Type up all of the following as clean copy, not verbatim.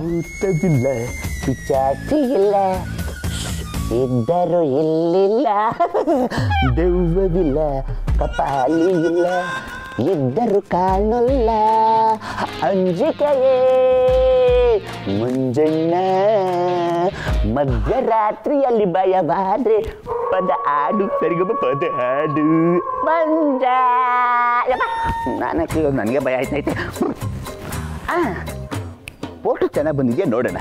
ಭೂತವಿಲ್ಲ ಪಿಚಾಚಿ ಇಲ್ಲ ಇದ್ದರೂ ಇಲ್ಲಿಲ್ಲ ದೆವ್ವವಿಲ್ಲ ಕಪಾಲಿ ಇಲ್ಲ ಇದ್ದರೂ ಕಾಣಲ್ಲ ಅಂಜಿಕೆಯೇ ಮುಂಜಾನ ಮಧ್ಯರಾತ್ರಿಯಲ್ಲಿ ಭಯವಾದ್ರೆ ಪದ ಆಡು ಸರಿಗಮ್ಮ ಪದ ಆಡು ಮಂಜ ನನಗೆ ಭಯ ಆಯ್ತೈತೆ ಫೋಟೋ ಚೆನ್ನಾಗಿ ಬಂದಿದೆಯಾ ನೋಡೋಣ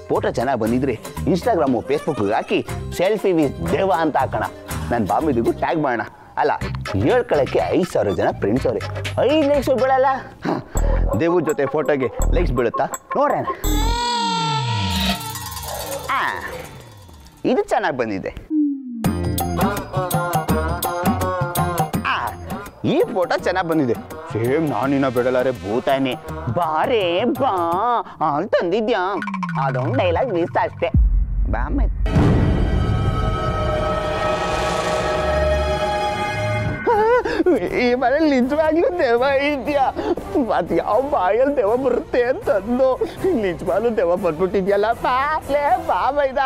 ಫೋಟೋ ಚೆನ್ನಾಗಿ ಬಂದಿದ್ರೆ ಇನ್ಸ್ಟಾಗ್ರಾಮು ಫೇಸ್ಬುಕ್ಗೆ ಹಾಕಿ ಸೆಲ್ಫಿ ವಿತ್ ದೇವ ಅಂತ ಹಾಕೋಣ ನನ್ನ ಬಾಂಬಿದಿಗೂ ಟ್ಯಾಗ್ ಮಾಡೋಣ ಅಲ್ಲ ಹೇಳ್ಕೊಳ್ಳೋಕ್ಕೆ 5,000 ಜನ ಫ್ರೆಂಡ್ಸ್ ಅವ್ರೆ 5 ಲೈಕ್ಸ್ ಬೀಳಲ್ಲ ದೇವ್ರ ಜೊತೆ ಫೋಟೋಗೆ ಲೈಕ್ಸ್ ಬೀಳುತ್ತಾ ನೋಡೋಣ ಇದು ಚೆನ್ನಾಗಿ ಬಂದಿದೆ ಈ ಫೋಟೋ ಚೆನ್ನಾಗಿ ಬಂದಿದೆ ಸೇಮ್ ನಾನಿನ್ನ ಬಿಡಲಾರೆ ಭೂತಾನೆ ಬಾರೇ ಬಾ ಅಂತಂದಿದ್ಯಾ ಅದೊಂದು ಡೈಲಾಗ್ ಮಿಸ್ ಅಷ್ಟೇ ಬಾ ಈ ಮನೇಲಿ ನಿಜವಾಗ್ಲೂ ದೆವ್ವ ಇದೆಯಾ ಮತ್ತೆ ಯಾವ ಬಾಯಲ್ಲಿ ದೆವ್ವ ಬರುತ್ತೆ ಅಂತಂದು ನಿಜವಾಗ್ಲೂ ದೆವ್ವ ಬಂದ್ಬಿಟ್ಟಿದ್ಯಲ್ಲ ಬಾಲೇ ಬಾ ಬೈದ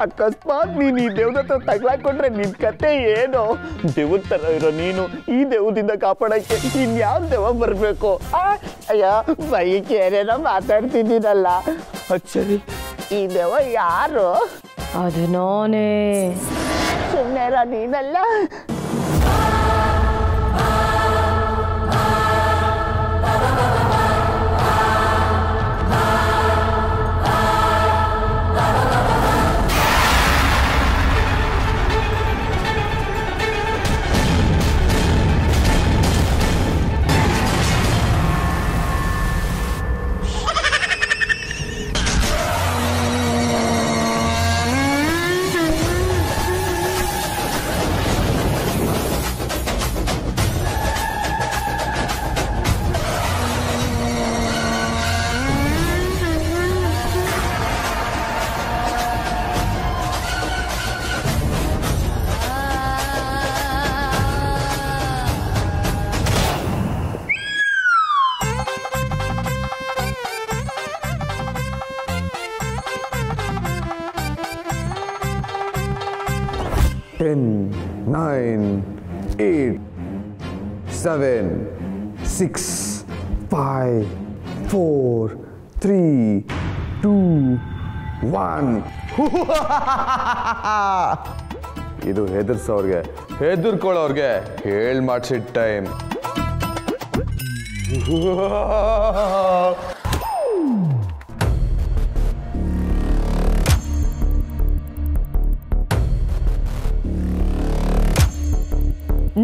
ಅಕಸ್ಮಾತ್ ನೀನು ಈ ದೇವ್ರ ಹತ್ರ ತಗ್ಲಾಕೊಂಡ್ರೆ ನಿನ್ ಕತೆ ಏನು ದೇವ್ರ ತರ ಇರೋ ನೀನು ಈ ದೇವ್ರದಿಂದ ಕಾಪಾಡಕ್ಕೆ ಇನ್ಯಾವ ದೆವ್ವ ಬರ್ಬೇಕು ಅಯ್ಯೋ ಬೈಕ್ ಏನೇನೋ ಮಾತಾಡ್ತಿದ್ದೀನಲ್ಲ ಸರಿ ಈ ದೆವ್ವ ಯಾರು ಅದು ನಾನೇ ಸುಮ್ಮನೆ ನೀನಲ್ಲ Ten, 9, 8, 7, 6, 5, 4, 3, 2, 1. ಇದು ಹೆದರ್ಸೋರ್ಗೆ ಹೆದರ್ಕೊಳ್ಳೋರ್ಗೆ ಹೇಳ್ ಮಾಡ್ಸಿದ ಟೈಮ್.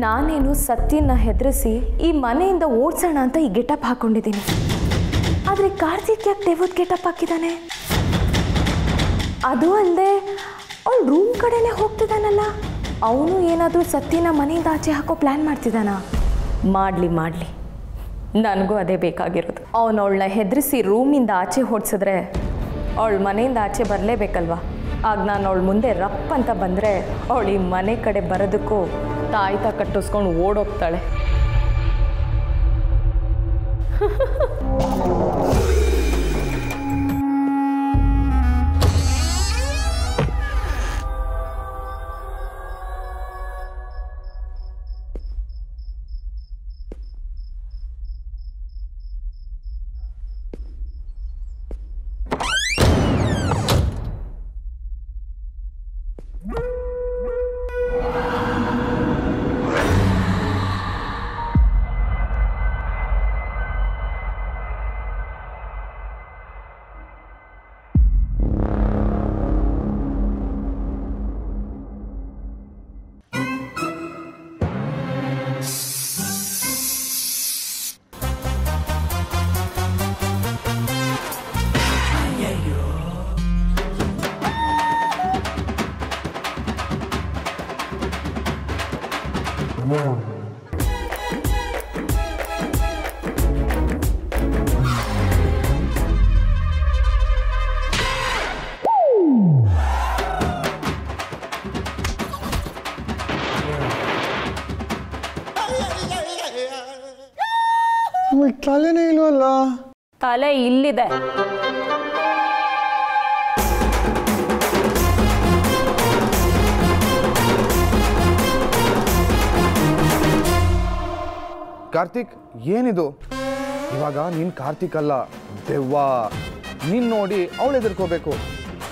ನಾನೇನು ಸತ್ಯನ ಹೆದರಿಸಿ ಈ ಮನೆಯಿಂದ ಓಡಿಸೋಣ ಅಂತ ಈ ಗೆಟಪ್ ಹಾಕೊಂಡಿದ್ದೀನಿ. ಆದರೆ ಕಾರ್ತಿಕ್ ಯಾಕೆ ದೇವದ ಗೆಟಪ್ ಹಾಕಿದ್ದಾನೆ? ಅದು ಅಲ್ಲದೆ ಅವಳು ರೂಮ್ ಕಡೆನೇ ಹೋಗ್ತಿದ್ದಾನಲ್ಲ, ಅವನು ಏನಾದರೂ ಸತ್ಯನ ಮನೆಯಿಂದ ಆಚೆ ಹಾಕೋ ಪ್ಲ್ಯಾನ್ ಮಾಡ್ತಿದ್ದಾನ? ಮಾಡಲಿ ನನಗೂ ಅದೇ ಬೇಕಾಗಿರೋದು. ಅವಳನ್ನ ಹೆದರಿಸಿ ರೂಮಿಂದ ಆಚೆ ಹೊಡ್ಸಿದ್ರೆ ಅವಳು ಮನೆಯಿಂದ ಆಚೆ ಬರಲೇಬೇಕಲ್ವ? ಆಗ ನಾನು ಅವಳ ಮುಂದೆ ರಪ್ ಅಂತ ಬಂದರೆ ಅವಳು ಈ ಮನೆ ಕಡೆ ಬರೋದಕ್ಕೂ ತಾಯ್ತ ಕಟ್ಟಿಸ್ಕೊಂಡು ಓಡೋಗ್ತಾಳೆ. ತಲೆನೇ ಇಲ್ವಲ್ಲ? ತಲೆ ಇಲ್ಲಿದೆ. ಕಾರ್ತಿಕ್ ಏನಿದು? ಇವಾಗ ನೀನ್ ಕಾರ್ತಿಕ್ ಅಲ್ಲ, ದೆವ್ವ. ನೀನ್ ನೋಡಿ ಅವಳು ಹೆದರ್ಕೋಬೇಕು,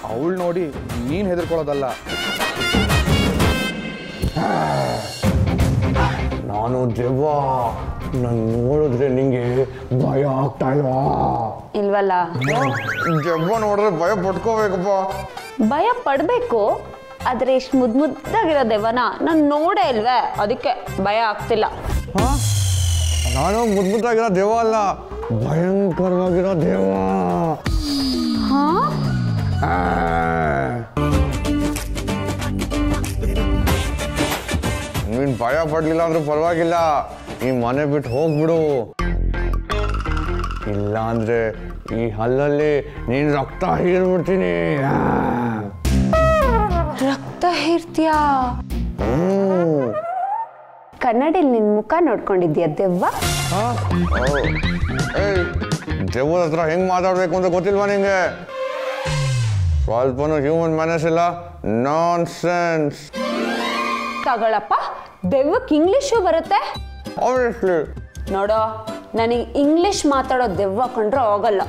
ಅವಳು ನೋಡಿ ನೀನ್ ಹೆದರ್ಕೊಳ್ಳೋದಲ್ಲ. ನಾನು ದೆವ್ವ, ನಾನು ನೋಡಿದ್ರೆ ನಿಂಗೆ ಭಯ ಆಗ್ತಾ ಇಲ್ವಾ? ಇಲ್ವಲ್ಲ. ದೆವ್ವ ನೋಡಿದ್ರೆ ಭಯ ಪಡ್ಕೋಬೇಕಪ್ಪ. ಭಯ ಪಡ್ಬೇಕು, ಆದ್ರೆ ಇಷ್ಟು ಮುದ್ದಾಗಿರೋ ದೆವ್ವನ ನಾನು ನೋಡೇ ಇಲ್ವೇ, ಅದಕ್ಕೆ ಭಯ ಆಗ್ತಿಲ್ಲ. ನಾನು ಮುದ್ದಾಗಿರೋ ದೆವ್ವ ಅಲ್ಲ, ಭಯಂಕರವಾಗಿರೋ ದೆವ್ವ. ನೀನ್ ಭಯ ಪಡ್ಲಿಲ್ಲ ಅಂದ್ರೆ ಪರವಾಗಿಲ್ಲ, ಈ ಮನೆ ಬಿಟ್ಟು ಹೋಗ್ಬಿಡು. ಇಲ್ಲ ಅಂದ್ರೆ ಈ ಹಲ್ಲಲ್ಲಿ ನೀನ್ ರಕ್ತ ಹೀರ್ಬಿಡ್ತೀನಿ. ರಕ್ತ ಹೀರ್ತೀಯಾ? ಕನ್ನಡಿಲಿ ನಿನ್ ಮುಖ ನೋಡ್ಕೊಂಡಿದ್ಯಾ ದೆವ್ವ? ದೆವ್ವದ ಹತ್ರ ಹೆಂಗ್ ಮಾತಾಡ್ಬೇಕು ಅಂತ ಗೊತ್ತಿಲ್ವಾ ನಿಂಗೆ? ಸ್ವಲ್ಪನೂ ಹ್ಯೂಮನ್ ಮ್ಯಾನರ್ಸ್ ಇಲ್ಲ. ನಾನ್ ಸೆನ್ಸ್. ತಗೊಳಪ್ಪ, ದೆವ್ವಕ್ಕೆ ಇಂಗ್ಲಿಷು ಬರುತ್ತೆ. ಆಬ್ವಿಯಸ್ಲಿ. ನೋಡೋ, ನನಗೆ ಇಂಗ್ಲಿಷ್ ಮಾತಾಡೋ ದೆವ್ವ ಕಂಡ್ರೆ ಹೋಗಲ್ಲ.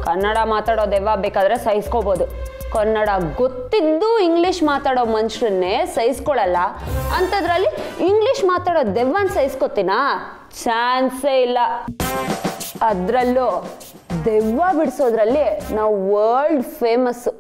ಕನ್ನಡ ಮಾತಾಡೋ ದೆವ್ವ ಬೇಕಾದ್ರೆ ಸಹಿಸ್ಕೋಬೋದು. ಕನ್ನಡ ಗೊತ್ತಿದ್ದು ಇಂಗ್ಲಿಷ್ ಮಾತಾಡೋ ಮನುಷ್ಯರನ್ನೇ ಸಹಿಸ್ಕೊಳ್ಳಲ್ಲ, ಅಂಥದ್ರಲ್ಲಿ ಇಂಗ್ಲಿಷ್ ಮಾತಾಡೋ ದೆವ್ವನ ಸಹಿಸ್ಕೋತೀನಾ? ಚಾನ್ಸೇ ಇಲ್ಲ. ಅದರಲ್ಲೂ ದೆವ್ವ ಬಿಡಿಸೋದ್ರಲ್ಲಿ ನಾವು ವರ್ಲ್ಡ್ ಫೇಮಸ್ಸು.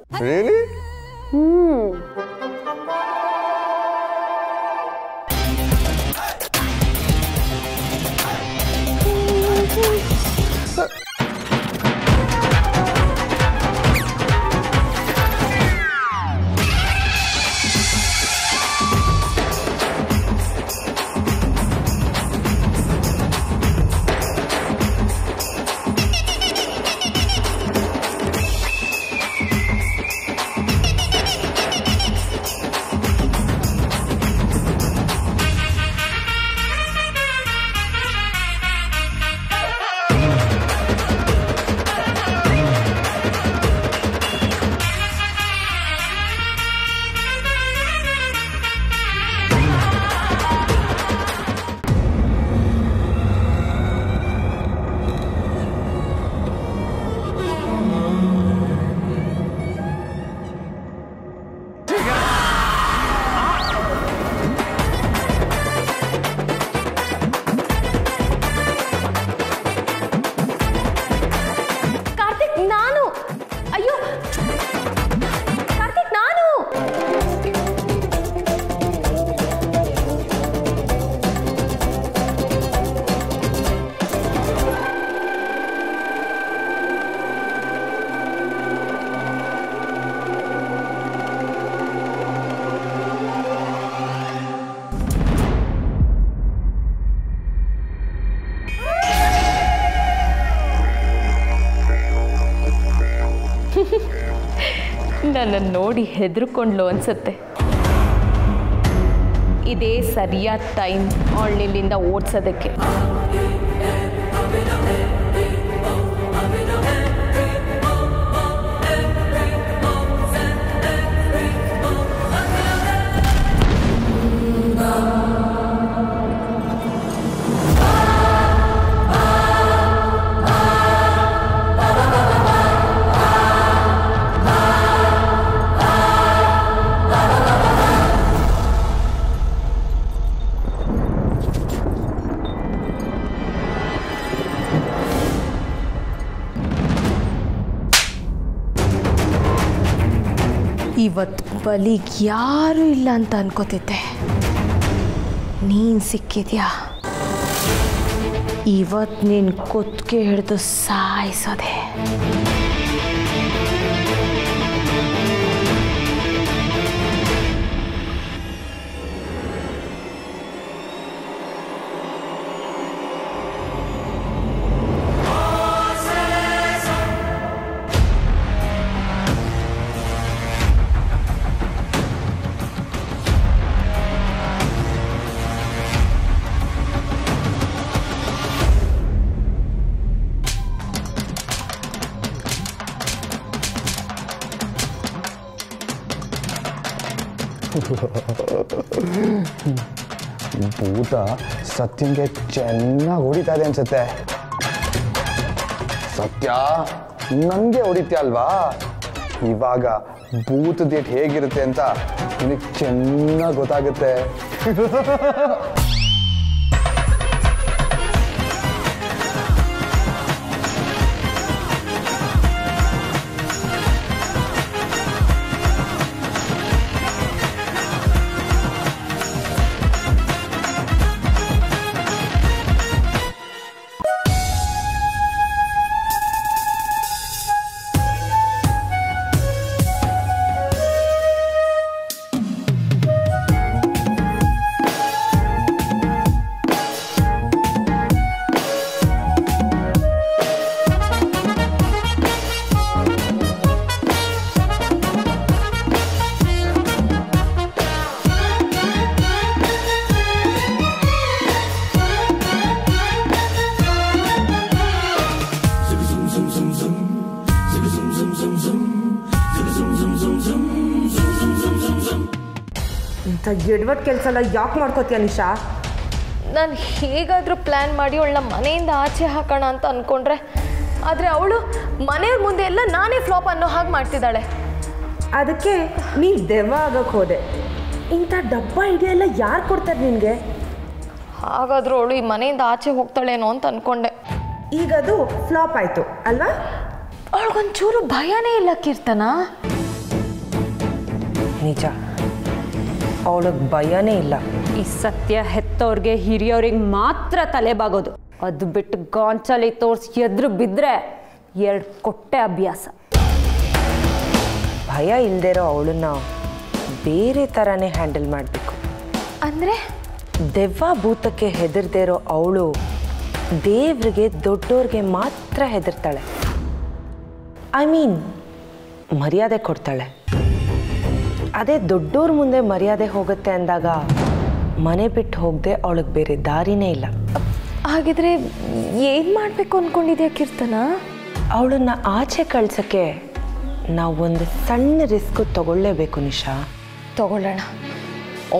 ನನ್ನನ್ನು ನೋಡಿ ಹೆದರ್ಕೊಂಡ್ಲು ಅನ್ಸುತ್ತೆ. ಇದೇ ಸರಿಯಾದ ಟೈಮ್ ಅವಳಿಲ್ಲಿಂದ ಓಡಿಸೋದಕ್ಕೆ. ಇವತ್ತು ಬಲಿಗೆ ಯಾರೂ ಇಲ್ಲ ಅಂತ ಅನ್ಕೋತಿದ್ದೆ, ನೀನು ಸಿಕ್ಕಿದ್ಯಾ. ಇವತ್ತು ನಿನ್ನ ಕುತ್ತಿಗೆ ಹಿಡಿದು ಸಾಯಿಸೋದೆ. ಭೂತ ಸತ್ಯಂಗೆ ಚೆನ್ನಾಗಿ ಹೊಡಿತಾ ಇದೆ ಅನ್ಸುತ್ತೆ. ಸತ್ಯ ನನಗೆ ಹೊಡಿತೀಯ ಅಲ್ವಾ? ಇವಾಗ ಭೂತ ಡೇಟ್ ಹೇಗಿರುತ್ತೆ ಅಂತ ನಿನಗೆ ಚೆನ್ನಾಗಿ ಗೊತ್ತಾಗುತ್ತೆ. ಎಡವಟ್ ಕೆಲಸ ಎಲ್ಲ ಯಾಕೆ ಮಾಡ್ಕೋತೀಯ ನಿಶಾ? ನಾನು ಹೇಗಾದರೂ ಪ್ಲ್ಯಾನ್ ಮಾಡಿ ಅವಳನ್ನ ಮನೆಯಿಂದ ಆಚೆ ಹಾಕೋಣ ಅಂತ ಅಂದ್ಕೊಂಡ್ರೆ, ಆದರೆ ಅವಳು ಮನೆಯವ್ರ ಮುಂದೆ ಎಲ್ಲ ನಾನೇ ಫ್ಲಾಪ್ ಅನ್ನೋ ಹಾಗೆ ಮಾಡ್ತಿದ್ದಾಳೆ. ಅದಕ್ಕೆ ನೀನು ದೆವ್ವ ಆಗೋಕ್ಕೆ ಹೋದೆ. ಇಂಥ ಡಬ್ಬ ಐಡಿಯಾ ಎಲ್ಲ ಯಾರು ಕೊಡ್ತಾರೆ ನಿನಗೆ? ಹಾಗಾದರೂ ಅವಳು ಈ ಮನೆಯಿಂದ ಆಚೆ ಹೋಗ್ತಾಳೇನೋ ಅಂತ ಅಂದ್ಕೊಂಡೆ. ಈಗ ಅದು ಫ್ಲಾಪ್ ಆಯಿತು ಅಲ್ವಾ? ಅವಳಿಗೊಂಚೂರು ಭಯನೇ ಇಲ್ಲ ಕೀರ್ತನ. ನಿಜ, ಅವಳಿಗೆ ಭಯನೇ ಇಲ್ಲ. ಈ ಸತ್ಯ ಹೆತ್ತವ್ರಿಗೆ ಹಿರಿಯವ್ರಿಗೆ ಮಾತ್ರ ತಲೆ ಬಾಗೋದು. ಅದು ಬಿಟ್ಟು ಗಾಂಚಲಿ ತೋರಿಸಿ ಎದುರು ಬಿದ್ದರೆ 2 ಕೊಟ್ಟೆ ಅಭ್ಯಾಸ. ಭಯ ಇಲ್ಲದಿರೋ ಅವಳನ್ನ ಬೇರೆ ಥರನೇ ಹ್ಯಾಂಡಲ್ ಮಾಡಬೇಕು. ಅಂದರೆ ದೆವ್ವ ಭೂತಕ್ಕೆ ಹೆದರ್ದೇ ಇರೋ ಅವಳು ದೇವ್ರಿಗೆ ದೊಡ್ಡೋರಿಗೆ ಮಾತ್ರ ಹೆದರ್ತಾಳೆ. ಐ ಮೀನ್ ಮರ್ಯಾದೆ ಕೊಡ್ತಾಳೆ. ಅದೇ ದೊಡ್ಡೋರ ಮುಂದೆ ಮರ್ಯಾದೆ ಹೋಗುತ್ತೆ ಅಂದಾಗ ಮನೆ ಬಿಟ್ಟು ಹೋಗದೆ ಅವಳಿಗೆ ಬೇರೆ ದಾರಿನೇ ಇಲ್ಲ. ಹಾಗಿದ್ರೆ ಏನು ಮಾಡಬೇಕು ಅಂದ್ಕೊಂಡಿದ್ಯಾ ಕೀರ್ತನ? ಅವಳನ್ನು ಆಚೆ ಕಳ್ಸೋಕ್ಕೆ ನಾವು ಒಂದು ಸಣ್ಣ ರಿಸ್ಕ್ ತಗೊಳ್ಳೇಬೇಕು ನಿಶಾ. ತಗೊಳ್ಳೋಣ.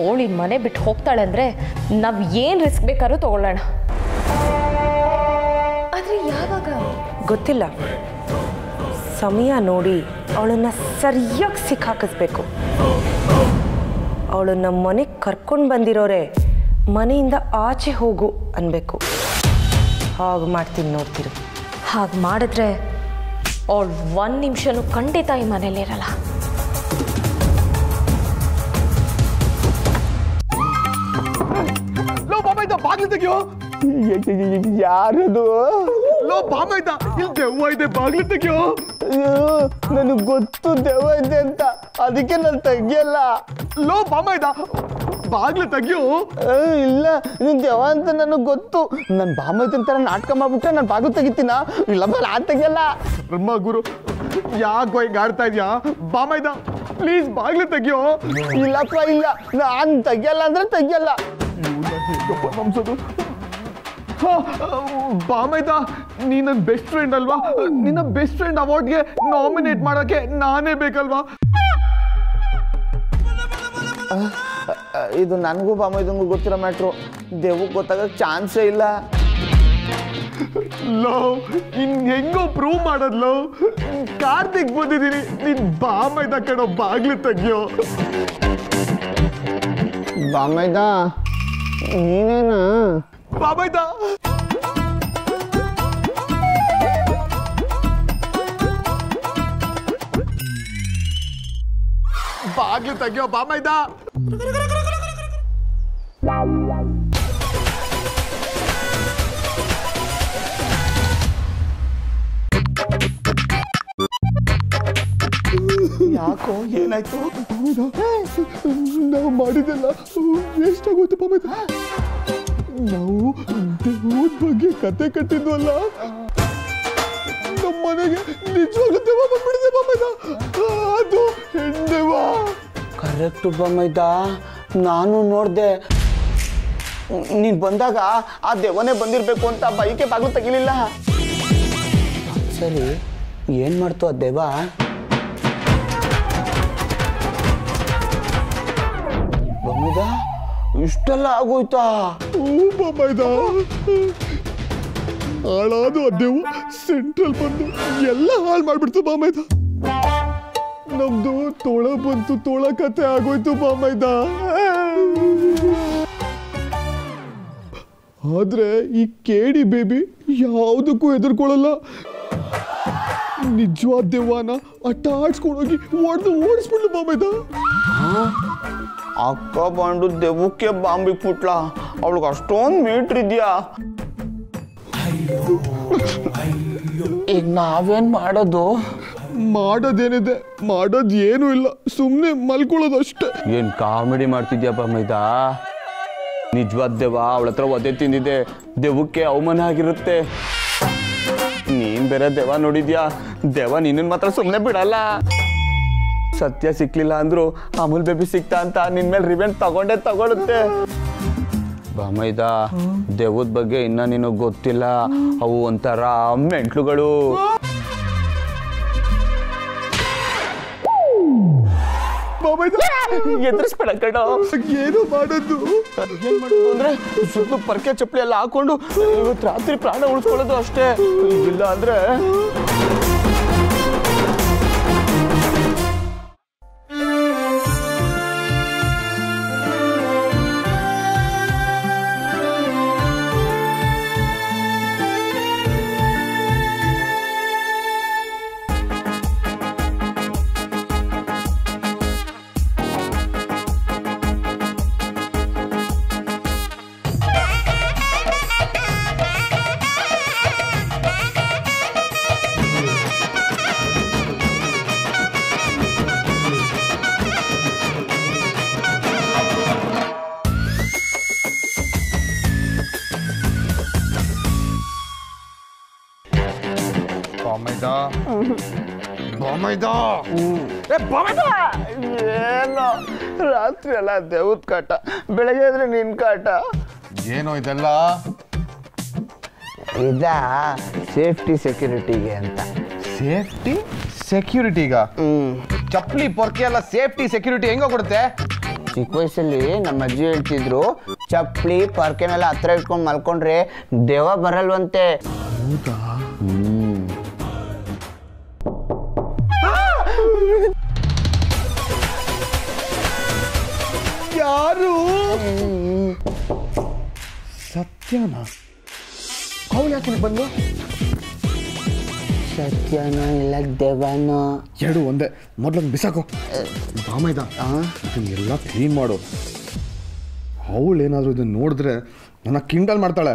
ಅವಳು ಈ ಮನೆ ಬಿಟ್ಟು ಹೋಗ್ತಾಳೆ ಅಂದರೆ ನಾವು ಏನು ರಿಸ್ಕ್ ಬೇಕಾದ್ರೂ ತಗೊಳ್ಳೋಣ. ಆದರೆ ಯಾವಾಗ ಗೊತ್ತಿಲ್ಲ. ಸಮಯ ನೋಡಿ ಅವಳನ್ನು ಸರಿಯಾಗಿ ಸಿಕ್ಕಾಕಿಸ್ಬೇಕು. ಅವಳನ್ನು ಮನೆಗೆ ಕರ್ಕೊಂಡು ಬಂದಿರೋರೆ ಮನೆಯಿಂದ ಆಚೆ ಹೋಗು ಅನ್ಬೇಕು. ಹಾಗೆ ಮಾಡ್ತೀನಿ, ನೋಡ್ತೀರಿ. ಹಾಗೆ ಮಾಡಿದ್ರೆ ಅವಳು 1 ನಿಮಿಷನೂ ಖಂಡಿತ ಈ ಮನೇಲಿರಲ್ಲ. ಬಾಗಿಲು ತೆಗಿಯೋ. ಯಾರದು? ಲೋ ಬಾಮೈದ, ಇಲ್ಲಿ ದೆವ್ವ ಇದೆ, ಬಾಗಿಲು ತೆಗಿಯೋ. ನನಗೆ ಗೊತ್ತು ದೆವ್ವ ಇದೆ ಅಂತ, ಅದಕ್ಕೆ ನಾನು ತೆಗಿಯಲ್ಲ. ಲೋ ಬಾಮೈದ, ಬಾಗಿಲು ತೆಗಿಯೋ. ಇಲ್ಲ, ನೀನು ದೆವ್ವ ಅಂತ ನನಗೆ ಗೊತ್ತು. ನನ್ನ ಬಾಮೈತನ ಥರ ನಾಟಕ ಮಾಡ್ಬಿಟ್ರೆ ನಾನು ಬಾಗಿಲು ತೆಗಿತೀನ? ಇಲ್ಲಪ್ಪ, ನಾನು ತೆಗಿಯಲ್ಲ. ಬ್ರಹ್ಮ ಗುರು, ಯಾಕೆ ಹಿಂಗೆ ಆಡ್ತಾ ಇದೆಯಾ? ಬಾಮೈದ ಪ್ಲೀಸ್ ಬಾಗಿಲು ತೆಗಿಯೋ. ಇಲ್ಲಪ್ಪ, ಇಲ್ಲ, ನಾನು ತೆಗಿಯಲ್ಲ ಅಂದ್ರೆ ತೆಗಿಯಲ್ಲ. ನಮ್ಸೋದು. ಬಾಮೈದ, ನೀ ನನ್ನ ಬೆಸ್ಟ್ ಫ್ರೆಂಡ್ ಅಲ್ವಾ? ನಿನ್ನ ಬೆಸ್ಟ್ ಫ್ರೆಂಡ್ ಅವಾರ್ಡ್ಗೆ ನಾಮಿನೇಟ್ ಮಾಡೋಕ್ಕೆ ನಾನೇ ಬೇಕಲ್ವಾ? ಇದು ನನಗೂ ಬಾಮೈದಂಗೂ ಗೊತ್ತಿರೋ ಮ್ಯಾಟ್ರು. ದೆವ್ವಕ್ಕೆ ಗೊತ್ತಾಗಕ್ಕೆ ಚಾನ್ಸೇ ಇಲ್ಲ. ಲವ್ ಇನ್ ಹೆಂಗೋ ಪ್ರೂವ್ ಮಾಡೋದ್ಲು. ಕಾರ್ತಿಕ್ ಬಂದಿದ್ದೀನಿ, ನೀನ್ ಬಾಮೈದ ಕಣೋ, ಬಾಗ್ಲು ತೆಗಿಯೋ. ಬಾಮೈದ ನೀನೇನಾ? ಬಾಮೈದ ಬಾಗ್ಲು ತೆಗಿಯೋ. ಬಾಮೈದ ಯಾಕೋ, ಏನಾಯ್ತು? ನಾವು ಮಾಡಿದೆಲ್ಲ ವೇಸ್ಟ್ ಆಗೋಯ್ತು ಬಾಮೈದ. ನಾವು ದೇವದ ಬಗ್ಗೆ ಕತೆ ಕಟ್ಟಿದ್ವಲ್ಲ, ನಮ್ಮ ಮನೆಗೆ ನಿಜವಾಗ್ಲೂ ದೆವ್ವ ಬಂದ್ಬಿಡಿದೆ ಬಾಮೈದ. ಅದು ಹೆಣ್ಣೆವ್ವ. ಕರೆಕ್ಟು ಬಾಮೈದ, ನಾನು ನೋಡಿದೆ. ನೀನು ಬಂದಾಗ ಆ ದೆವ್ವನೇ ಬಂದಿರಬೇಕು ಅಂತ ಬೈಕೆ ಬಾಗಿಲು ತೆಗಿಲಿಲ್ಲ. ಸರಿ, ಏನು ಮಾಡ್ತು ಆ ದೆವ್ವ? ಬಾಮೈದ, ಇಷ್ಟೆಲ್ಲ ಆಗೋಯ್ತಾ? ಬಾಮೈದ ಹಾಳಾದ ದೇವು ಸೆಂಟ್ರಲ್ ಬಂದು ಎಲ್ಲ ಹಾಳು ಮಾಡ್ಬಿಡ್ತು ಬಾಮೈದ. ನಮ್ದು ತೋಳ ಬಂತು, ತೋಳ ಕತೆ ಆಗೋಯ್ತು ಬಾಮೈದ. ಆದ್ರೆ ಈ ಕೇಡಿ ಬೇಬಿ ಯಾವುದಕ್ಕೂ ಹೆದರ್ಕೊಳ್ಳಲ್ಲ. ನಿಜವಾದ ದೆವ್ವನ ಅಟ್ಟಾಡ್ಸ್ಕೊಂಡೋಗಿ ಓಡಿಸ್ಬಿಡ್ಲು ಬಾಮೈದ. ಅಕ್ಕ ಬಂದು ದೆವ್ವಕ್ಕೆ ಬಾಂಬಿಗೆ ಪುಟ್ಲ, ಅವಳಿಗೆ ಅಷ್ಟೊಂದು ಮೀಟ್ರ್ ಇದೆಯಾ? ಈಗ ನಾವೇನ್ ಮಾಡೋದು? ಮಾಡೋದೇನಿದೆ, ಮಾಡೋದು ಏನೂ ಇಲ್ಲ, ಸುಮ್ಮನೆ ಮಲ್ಕೊಳ್ಳೋದು ಅಷ್ಟೇ. ಏನ್ ಕಾಮಿಡಿ ಮಾಡ್ತಿದ್ಯಾ ಬಾಮೈದ? ನಿಜವಾದ ದೆವ್ವ ಅವಳ ಹತ್ರ ಒದೆ ತಿಂದಿದೆ, ದೆವ್ವಕ್ಕೆ ಅವಮಾನ ಆಗಿರುತ್ತೆ. ನೀನ್ ಬೇರೆ ದೆವ್ವ ನೋಡಿದ್ಯಾ? ದೆವ್ವ ನಿನ್ನ ಮಾತ್ರ ಸುಮ್ಮನೆ ಬಿಡಲ್ಲ. ಸತ್ಯ ಸಿಕ್ಲಿಲ್ಲ ಅಂದ್ರು ಅಮೂಲ್ ಬೇಬಿ ಸಿಕ್ತಾ ಅಂತ ನಿನ್ ಮೇಲೆ ರಿವೆಂಜ್ ತಗೊಳುತ್ತೆ. ಬಾಮೈದ, ದೆವ್ವದ ಬಗ್ಗೆ ಇನ್ನ ನಿನಗೆ ಗೊತ್ತಿಲ್ಲ, ಅವು ಒಂಥರ ಮೆಂಟ್ಲುಗಳು. ಎದುರಿಸ್ಬೇಡ ಕಣ. ಏನು ಮಾಡೋದು? ಏನ್ ಮಾಡೋದು ಅಂದ್ರೆ ಸುತ್ತ ಪರ್ಕೆ ಚಪ್ಪಲಿ ಎಲ್ಲ ಹಾಕೊಂಡು ಇವತ್ತು ರಾತ್ರಿ ಪ್ರಾಣ ಉಳಿಸ್ಕೊಳ್ಳೋದು ಅಷ್ಟೇ. ಇಲ್ಲ ಅಂದ್ರೆ ಏನೋ ರಾತ್ರಿ ಎಲ್ಲ ದೇವದ ಕಾಟ, ಬೆಳಗ್ಗೆ ಆದ್ರೆ ನಿನ್ ಕಾಟ. ಏನೋ ಇದೆಲ್ಲ? ಇದ ಸೇಫ್ಟಿ ಸೆಕ್ಯೂರಿಟಿಗೆ ಅಂತ. ಸೇಫ್ಟಿ ಸೆಕ್ಯೂರಿಟಿಗ? ಚಪ್ಪಲಿ ಪೊರ್ಕೆ ಎಲ್ಲ ಸೇಫ್ಟಿ ಸೆಕ್ಯೂರಿಟಿ ಹೆಂಗ ಕೊಡುತ್ತೆ? ಚಿಕ್ಕ ವಯಸ್ಸಲ್ಲಿ ನಮ್ಮ ಅಜ್ಜಿ ಹೇಳ್ತಿದ್ರು, ಚಪ್ಪಲಿ ಪರ್ಕೆನೆಲ್ಲ ಹತ್ರ ಇಟ್ಕೊಂಡು ಮಲ್ಕೊಂಡ್ರೆ ದೆವ್ವ ಬರಲ್ವಂತೆ. ಹೌದಾ? ಯಾರು? ಸತ್ಯನ? ಅವಳು ಯಾಕೆ ಬಂದು? ಸತ್ಯನೋ ಇಲ್ಲ ದೆವ್ವನೋ? ಎರಡು ಒಂದೇ. ಮೊದ್ಲೊಂದು ಬಿಸಾಕು ಬಾಮೈದ. ಇದನ್ನೆಲ್ಲ ಕ್ಲೀನ್ ಮಾಡು. ಅವಳು ಏನಾದರೂ ಇದನ್ನ ನೋಡಿದ್ರೆ ನನ್ನ ಕಿಂಡಲ್ ಮಾಡ್ತಾಳೆ.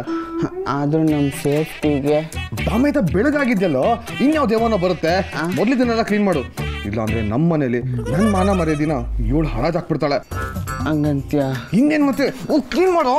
ಆದ್ರೂ ನಮ್ಮ ಸೇಫ್ಟಿಗೆ ಬಾಮೈದ ಬೆಳಗಾಗಿದ್ಯಲ್ಲೋ, ಇನ್ಯಾವ ದೇವನೋ ಬರುತ್ತೆ. ಮೊದ್ಲಿದನ್ನೆಲ್ಲ ಕ್ಲೀನ್ ಮಾಡು, ಇಲ್ಲ ಅಂದ್ರೆ ನಮ್ಮ ಮನೇಲಿ ನನ್ನ ಮಾನ ಮರ್ಯಾದಿನ ಇವಳು ಹರಾಜಾಕ್ಬಿಡ್ತಾಳೆ. ಹಂಗಂತ್ಯ? ಇನ್ನೇನ್ ಮತ್ತೆ, ಕ್ಲೀನ್ ಮಾಡು.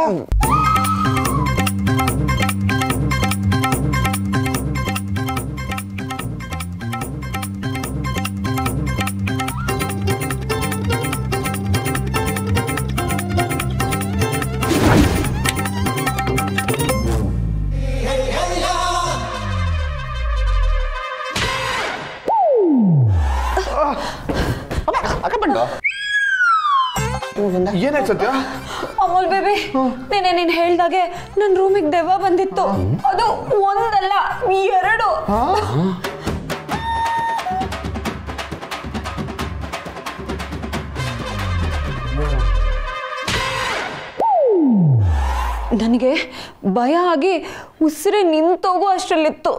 ಏನಾಯ್ತು ಸತ್ಯ? ಅಮೂಲ್ ಬೇಬಿ, ನೀನೆ ನೀನ್ ಹೇಳ್ದಾಗೆ ನನ್ನ ರೂಮಿಗೆ ದೆವ್ವ ಬಂದಿತ್ತು. ಅದು ಒಂದಲ್ಲ, ಎರಡು. ನನಗೆ ಭಯ ಆಗಿ ಉಸಿರೇ ನಿಂತೋಗೋ ಅಷ್ಟರಲ್ಲಿತ್ತು.